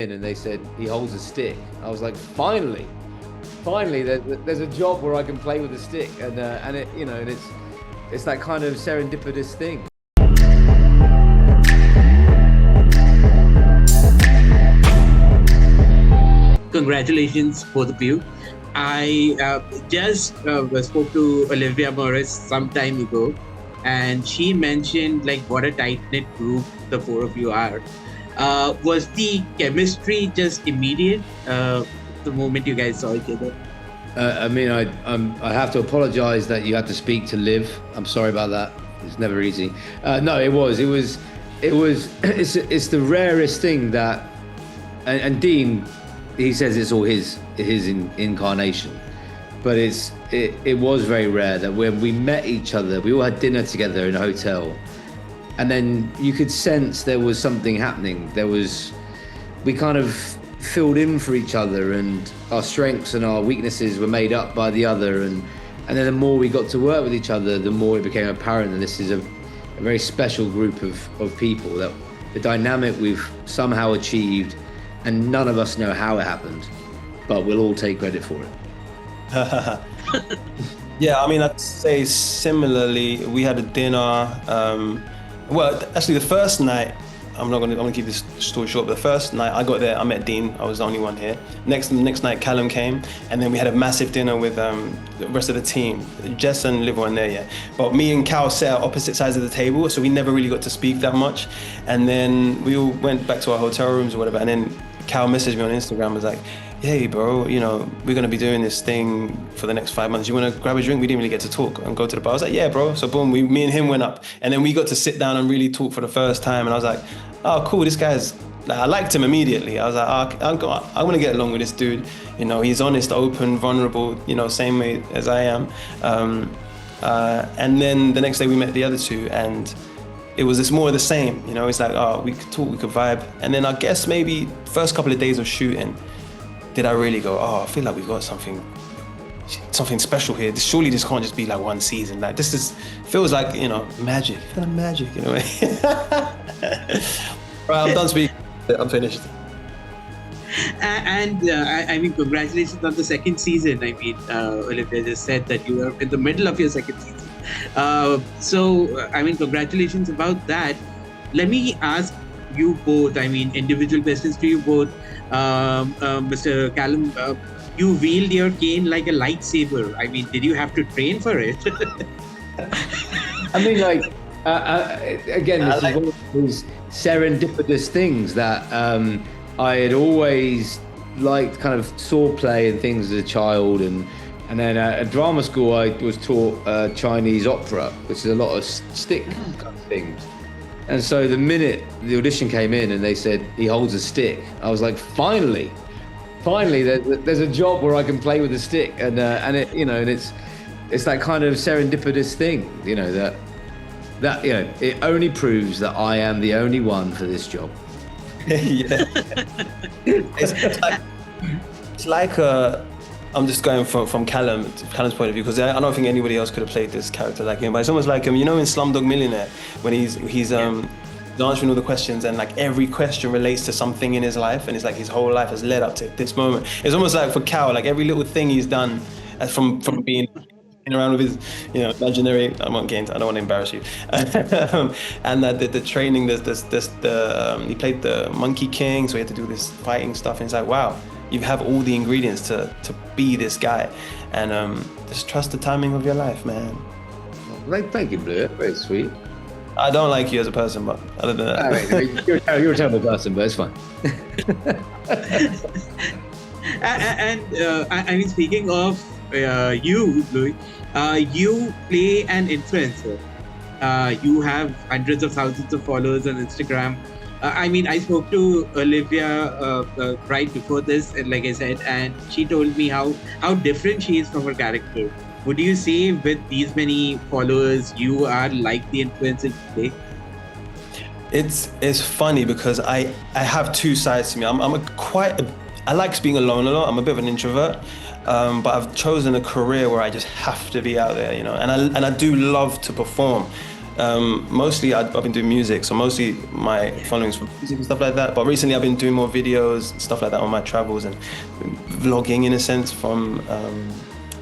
in and they said he holds a stick. I was like, finally, there's a job where I can play with a stick, and it, and it's that kind of serendipitous thing. Congratulations, both of you. I just spoke to Olivia Morris some time ago, and she mentioned like what a tight-knit group the four of you are. Was the chemistry just immediate the moment you guys saw each other? I have to apologize that you had to speak to Liv. I'm sorry about that. It's never easy. No, it was. It's the rarest thing that, and Dean, he says it's all his incarnation, but it was very rare that when we met each other, we all had dinner together in a hotel, and then you could sense there was something happening. We kind of filled in for each other, and our strengths and our weaknesses were made up by the other, and then the more we got to work with each other, the more it became apparent that this is a very special group of people, that the dynamic we've somehow achieved, and none of us know how it happened, but we'll all take credit for it. Yeah, I mean, I'd say similarly, we had a dinner. Well, actually, the first night, I'm gonna keep this story short, but the first night I got there, I met Dean. I was the only one here. Next night, Callum came, and then we had a massive dinner with the rest of the team. Jess and Liv weren't there yet, but me and Cal sat at opposite sides of the table, so we never really got to speak that much. And then we all went back to our hotel rooms or whatever, and then Cal messaged me on Instagram, was like, hey bro, we're gonna be doing this thing for the next 5 months. You wanna grab a drink? We didn't really get to talk and go to the bar. I was like, yeah bro. So boom, me and him went up, and then we got to sit down and really talk for the first time. And I was like, oh cool, this guy's, I liked him immediately. I was like, I wanna get along with this dude. He's honest, open, vulnerable, same way as I am. And then the next day we met the other two, and it was just more of the same. It's like, oh, we could talk, we could vibe. And then I guess maybe first couple of days of shooting, did I really go, oh, I feel like we've got something special here. Surely this can't just be like one season. Like feels like, magic. I feel like magic, in a way. Right, I'm done speaking. I'm finished. I mean, congratulations on the second season. I mean, Olivia just said that you are in the middle of your second season. Congratulations about that. Let me ask you both, individual questions to you both. Mr. Callum, you wield your cane like a lightsaber. Did you have to train for it? Again, this is one of those serendipitous things that I had always liked, kind of swordplay and things as a child, and then at drama school I was taught Chinese opera, which is a lot of stick kind of things. And so the minute the audition came in and they said he holds a stick, I was like, finally, there's a job where I can play with a stick, and it, and it's that kind of serendipitous thing, that it only proves that I am the only one for this job. Yeah. It's like I'm just going from Callum's point of view, because I don't think anybody else could have played this character like him. But it's almost like in Slumdog Millionaire, when he's answering all the questions, and like every question relates to something in his life, and it's like his whole life has led up to this moment. It's almost like for Cal, like every little thing he's done from being around with his imaginary, I don't want to embarrass you, and the training, he played the Monkey King, so he had to do this fighting stuff, and it's like, wow, you have all the ingredients to be this guy, and just trust the timing of your life, man. Thank you, Blue. Very sweet. I don't like you as a person, but other than that, you're a terrible person, but it's fine. And speaking of you, Bluey, you play an influencer. You have hundreds of thousands of followers on Instagram. I spoke to Olivia right before this, and like I said, and she told me how different she is from her character. Would you say with these many followers, you are like the influencer today? It's funny because I have two sides to me. I like being alone a lot. I'm a bit of an introvert, but I've chosen a career where I just have to be out there, and I do love to perform. Mostly I've been doing music, so mostly my following's for music and stuff like that. But recently I've been doing more videos and stuff like that on my travels and vlogging in a sense from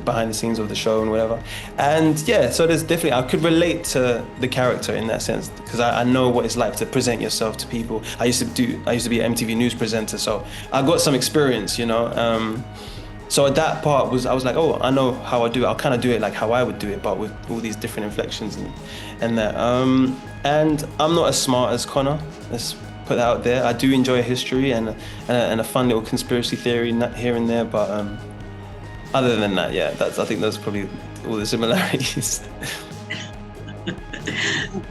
behind the scenes of the show and whatever. And yeah, so there's definitely, I could relate to the character in that sense because I know what it's like to present yourself to people. I used to be an MTV news presenter, so I got some experience, you know. So that part I was like, oh, I know how I do it. I'll kind of do it like how I would do it, but with all these different inflections and that. And I'm not as smart as Connor. Let's put that out there. I do enjoy history and a fun little conspiracy theory here and there, but other than that, yeah, I think those are probably all the similarities.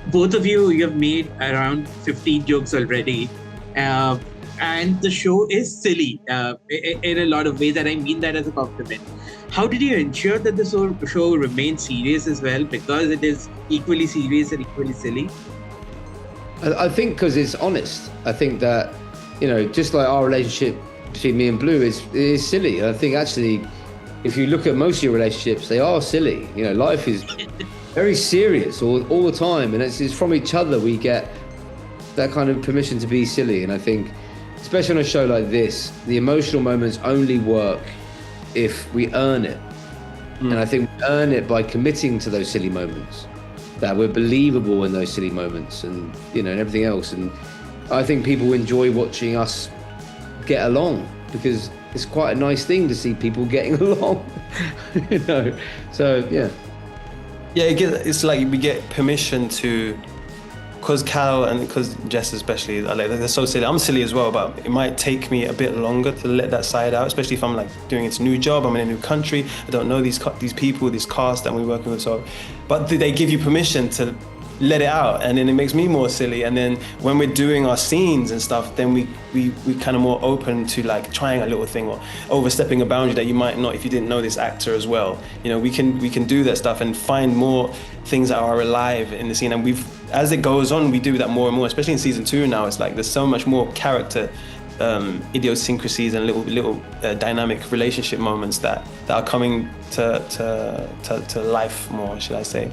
Both of you have made around 15 jokes already. And the show is silly in a lot of ways, and I mean that as a compliment. How did you ensure that the show remains serious as well, because it is equally serious and equally silly? I think because it's honest. I think that, you know, just like our relationship between me and Blue is silly. I think actually, if you look at most of your relationships, they are silly. You know, life is very serious all the time, and it's from each other we get that kind of permission to be silly. And I think, especially on a show like this, the emotional moments only work if we earn it. And I think we earn it by committing to those silly moments, that we're believable in those silly moments and, you know, and everything else. And I think people enjoy watching us get along because it's quite a nice thing to see people getting along, you know? So, yeah. Yeah, it's like we get permission to, because Cal and because Jess especially, like, they're so silly. I'm silly as well, but it might take me a bit longer to let that side out, especially if I'm like doing a new job, I'm in a new country, I don't know these people, this cast that we're working with. So, but they give you permission to let it out, and then it makes me more silly. And then when we're doing our scenes and stuff, then we kind of more open to like trying a little thing or overstepping a boundary that you might not if you didn't know this actor as well. You know, we can do that stuff and find more things that are alive in the scene. And as it goes on, we do that more and more, especially in season 2 now. It's like there's so much more character idiosyncrasies and little dynamic relationship moments that are coming to life more, should I say.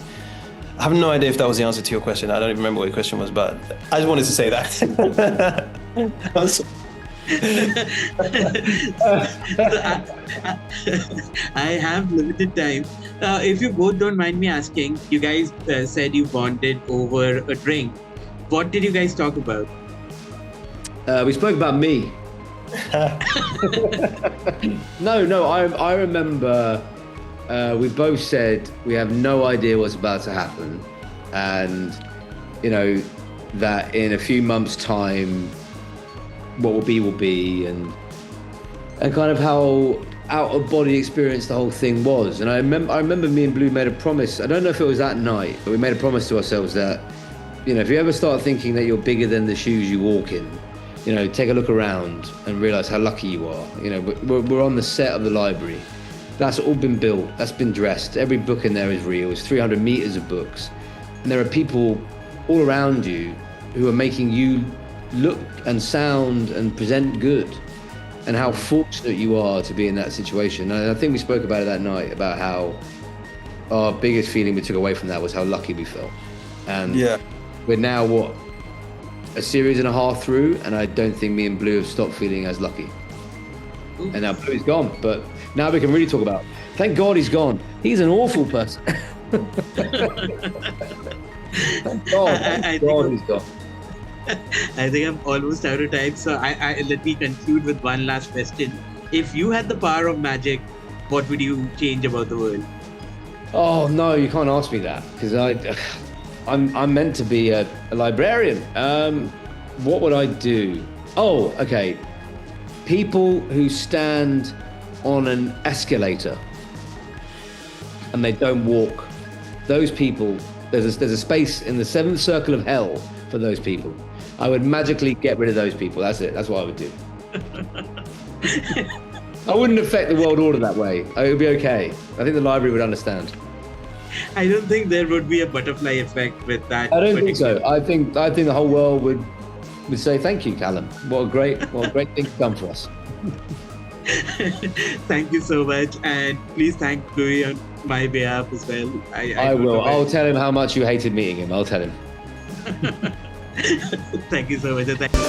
I have no idea if that was the answer to your question. I don't even remember what your question was, but I just wanted to say that. I have limited time. If you both don't mind me asking, you guys said you bonded over a drink. What did you guys talk about? We spoke about me. No, I remember we both said we have no idea what's about to happen, and you know that in a few months' time, what will be, and kind of how out of body experience the whole thing was. And I remember me and Blue made a promise. I don't know if it was that night, but we made a promise to ourselves that, you know, if you ever start thinking that you're bigger than the shoes you walk in, you know, take a look around and realize how lucky you are. You know, we're on the set of the library. That's all been built. That's been dressed. Every book in there is real. It's 300 meters of books. And there are people all around you who are making you look and sound and present good, and how fortunate you are to be in that situation. And I think we spoke about it that night, about how our biggest feeling we took away from that was how lucky we felt. And yeah, we're now, a series and a half through, and I don't think me and Blue have stopped feeling as lucky. And now Bluey's gone, but now we can really talk about, thank God he's gone. He's an awful person. Thank God he's gone. I think I'm almost out of time, so I let me conclude with one last question. If you had the power of magic, what would you change about the world? Oh no, you can't ask me that, because I'm meant to be a librarian. What would I do? Oh, okay. People who stand on an escalator and they don't walk, those people, there's a space in the 7th circle of hell for those people. I would magically get rid of those people. That's it. That's what I would do. I wouldn't affect the world order that way. It would be okay. I think the library would understand. I don't think there would be a butterfly effect with that. I don't think so. I think the whole world would say thank you, Callum. What a great thing to come for us. Thank you so much, and please thank Bluey on my behalf as well. I will. I'll tell him how much you hated meeting him. I'll tell him. Thank you so much.